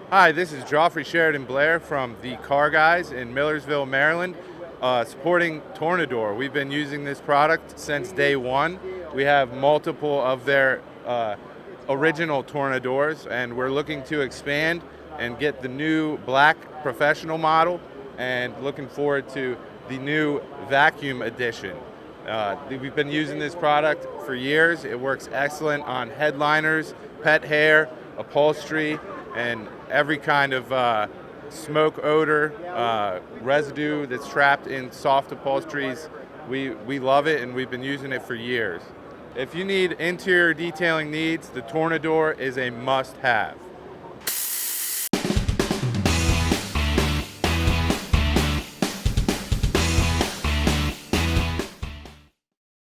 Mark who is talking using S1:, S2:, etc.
S1: Hi, this is Geoffery Blair from the Car Guys in Millersville, Maryland, supporting Tornador. We've been using this product since day one. We have multiple of their original Tornadors, and we're looking to expand and get the new black professional model, and looking forward to the new vacuum edition. We've been using this product for years. It works excellent on headliners, pet hair, upholstery, and every kind of smoke odor, residue that's trapped in soft upholsteries. We love it, and we've been using it for years. If you need interior detailing needs, the Tornador is a must-have.